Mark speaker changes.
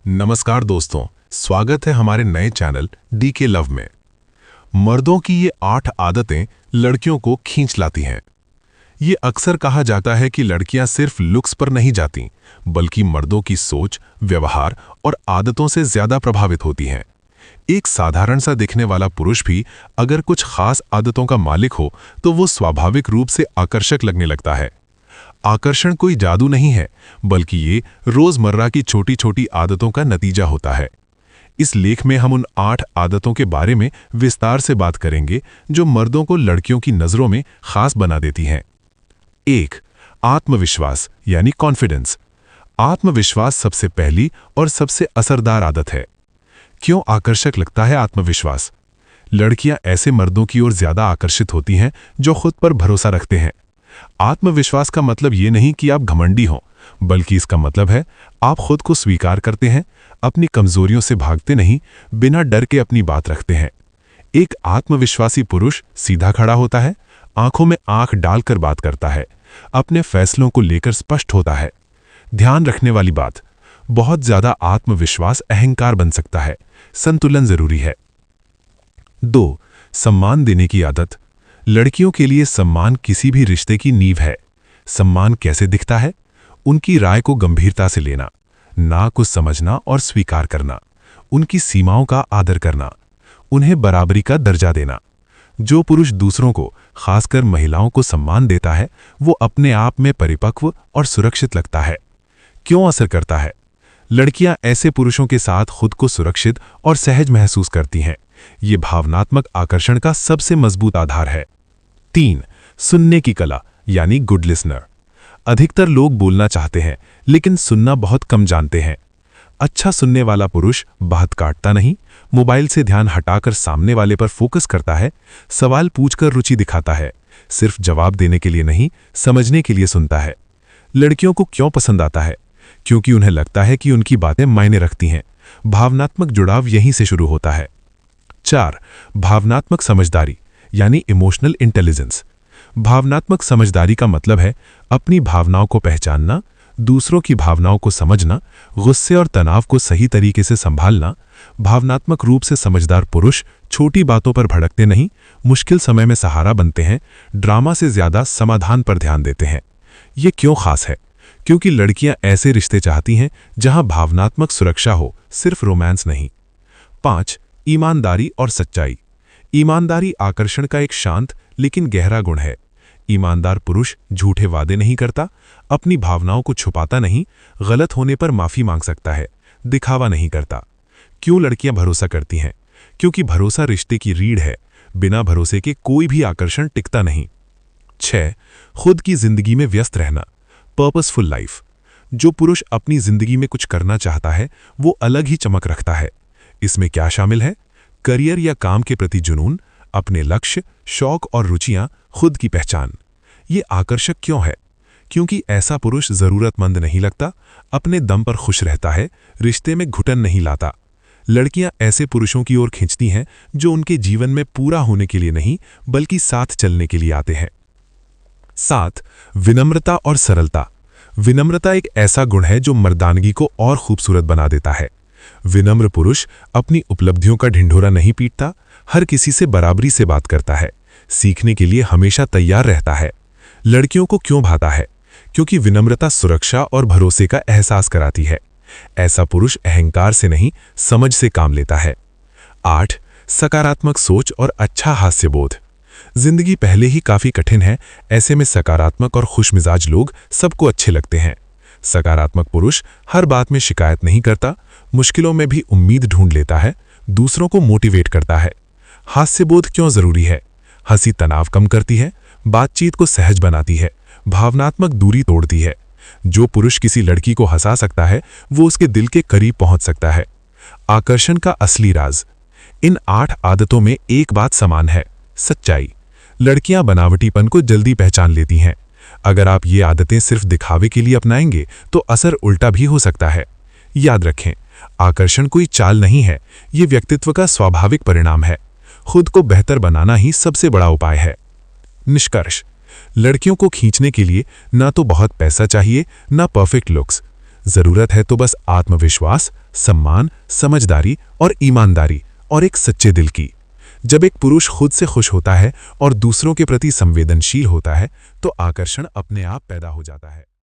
Speaker 1: नमस्कार दोस्तों, स्वागत है हमारे नए चैनल डीके लव में। मर्दों की ये 8 आदतें लड़कियों को खींच लाती हैं। ये अक्सर कहा जाता है कि लड़कियां सिर्फ लुक्स पर नहीं जाती, बल्कि मर्दों की सोच, व्यवहार और आदतों से ज्यादा प्रभावित होती हैं। एक साधारण सा दिखने वाला पुरुष भी अगर कुछ खास आदतों का मालिक हो तो वो स्वाभाविक रूप से आकर्षक लगने लगता है। आकर्षण कोई जादू नहीं है, बल्कि ये रोजमर्रा की छोटी छोटी आदतों का नतीजा होता है। इस लेख में हम उन 8 आदतों के बारे में विस्तार से बात करेंगे जो मर्दों को लड़कियों की नजरों में खास बना देती हैं। 1. आत्मविश्वास यानी कॉन्फिडेंस। आत्मविश्वास सबसे पहली और सबसे असरदार आदत है। क्यों आकर्षक लगता है आत्मविश्वास? लड़कियां ऐसे मर्दों की ओर ज्यादा आकर्षित होती हैं जो खुद पर भरोसा रखते हैं। आत्मविश्वास का मतलब ये नहीं कि आप घमंडी हों, बल्कि इसका मतलब है आप खुद को स्वीकार करते हैं, अपनी कमजोरियों से भागते नहीं, बिना डर के अपनी बात रखते हैं। एक आत्मविश्वासी पुरुष सीधा खड़ा होता है, आंखों में आंख डालकर बात करता है, अपने फैसलों को लेकर स्पष्ट होता है। ध्यान रखने वाली बात, बहुत ज्यादा आत्मविश्वास अहंकार बन सकता है, संतुलन जरूरी है। 2. सम्मान देने की आदत। लड़कियों के लिए सम्मान किसी भी रिश्ते की नींव है। सम्मान कैसे दिखता है? उनकी राय को गंभीरता से लेना, ना को समझना और स्वीकार करना, उनकी सीमाओं का आदर करना, उन्हें बराबरी का दर्जा देना। जो पुरुष दूसरों को, खासकर महिलाओं को सम्मान देता है, वो अपने आप में परिपक्व और सुरक्षित लगता है। क्यों असर करता है? लड़कियां ऐसे पुरुषों के साथ खुद को सुरक्षित और सहज महसूस करती हैं। ये भावनात्मक आकर्षण का सबसे मजबूत आधार है। 3. सुनने की कला यानी गुड लिसनर। अधिकतर लोग बोलना चाहते हैं, लेकिन सुनना बहुत कम जानते हैं। अच्छा सुनने वाला पुरुष बात काटता नहीं, मोबाइल से ध्यान हटाकर सामने वाले पर फोकस करता है, सवाल पूछकर रुचि दिखाता है, सिर्फ जवाब देने के लिए नहीं, समझने के लिए सुनता है। लड़कियों को क्यों पसंद आता है? क्योंकि उन्हें लगता है कि उनकी बातें मायने रखती हैं। भावनात्मक जुड़ाव यहीं से शुरू होता है। 4. भावनात्मक समझदारी यानी इमोशनल इंटेलिजेंस। भावनात्मक समझदारी का मतलब है अपनी भावनाओं को पहचानना, दूसरों की भावनाओं को समझना, गुस्से और तनाव को सही तरीके से संभालना। भावनात्मक रूप से समझदार पुरुष छोटी बातों पर भड़कते नहीं, मुश्किल समय में सहारा बनते हैं, ड्रामा से ज्यादा समाधान पर ध्यान देते हैं। ये क्यों खास है? क्योंकि लड़कियां ऐसे रिश्ते चाहती हैं जहां भावनात्मक सुरक्षा हो, सिर्फ रोमांस नहीं। 5. ईमानदारी और सच्चाई। ईमानदारी आकर्षण का एक शांत लेकिन गहरा गुण है। ईमानदार पुरुष झूठे वादे नहीं करता, अपनी भावनाओं को छुपाता नहीं, गलत होने पर माफी मांग सकता है, दिखावा नहीं करता। क्यों लड़कियां भरोसा करती हैं? क्योंकि भरोसा रिश्ते की रीढ़ है, बिना भरोसे के कोई भी आकर्षण टिकता नहीं। 6. खुद की जिंदगी में व्यस्त रहना, पर्पसफुल लाइफ। जो पुरुष अपनी जिंदगी में कुछ करना चाहता है, वो अलग ही चमक रखता है। इसमें क्या शामिल है? करियर या काम के प्रति जुनून, अपने लक्ष्य, शौक और रुचियां, खुद की पहचान। ये आकर्षक क्यों है? क्योंकि ऐसा पुरुष जरूरतमंद नहीं लगता, अपने दम पर खुश रहता है, रिश्ते में घुटन नहीं लाता। लड़कियां ऐसे पुरुषों की ओर खींचती हैं जो उनके जीवन में पूरा होने के लिए नहीं, बल्कि साथ चलने के लिए आते हैं। 7. विनम्रता और सरलता। विनम्रता एक ऐसा गुण है जो मर्दानगी को और खूबसूरत बना देता है। विनम्र पुरुष अपनी उपलब्धियों का ढिंढोरा नहीं पीटता, हर किसी से बराबरी से बात करता है, सीखने के लिए हमेशा तैयार रहता है। लड़कियों को क्यों भाता है? क्योंकि विनम्रता सुरक्षा और भरोसे का एहसास कराती है। ऐसा पुरुष अहंकार से नहीं, समझ से काम लेता है। 8. सकारात्मक सोच और अच्छा हास्यबोध। जिंदगी पहले ही काफी कठिन है, ऐसे में सकारात्मक और खुशमिजाज लोग सबको अच्छे लगते हैं। सकारात्मक पुरुष हर बात में शिकायत नहीं करता, मुश्किलों में भी उम्मीद ढूंढ लेता है, दूसरों को मोटिवेट करता है। हास्यबोध क्यों जरूरी है? हंसी तनाव कम करती है, बातचीत को सहज बनाती है, भावनात्मक दूरी तोड़ती है। जो पुरुष किसी लड़की को हंसा सकता है, वो उसके दिल के करीब पहुंच सकता है। आकर्षण का असली राज। इन 8 आदतों में एक बात समान है, सच्चाई। लड़कियां बनावटीपन को जल्दी पहचान लेती हैं। अगर आप ये आदतें सिर्फ दिखावे के लिए अपनाएंगे तो असर उल्टा भी हो सकता है। याद रखें, आकर्षण कोई चाल नहीं है, ये व्यक्तित्व का स्वाभाविक परिणाम है। खुद को बेहतर बनाना ही सबसे बड़ा उपाय है। निष्कर्ष, लड़कियों को खींचने के लिए ना तो बहुत पैसा चाहिए, ना परफेक्ट लुक्स। जरूरत है तो बस आत्मविश्वास, सम्मान, समझदारी और ईमानदारी और एक सच्चे दिल की। जब एक पुरुष खुद से खुश होता है और दूसरों के प्रति संवेदनशील होता है तो आकर्षण अपने आप पैदा हो जाता है।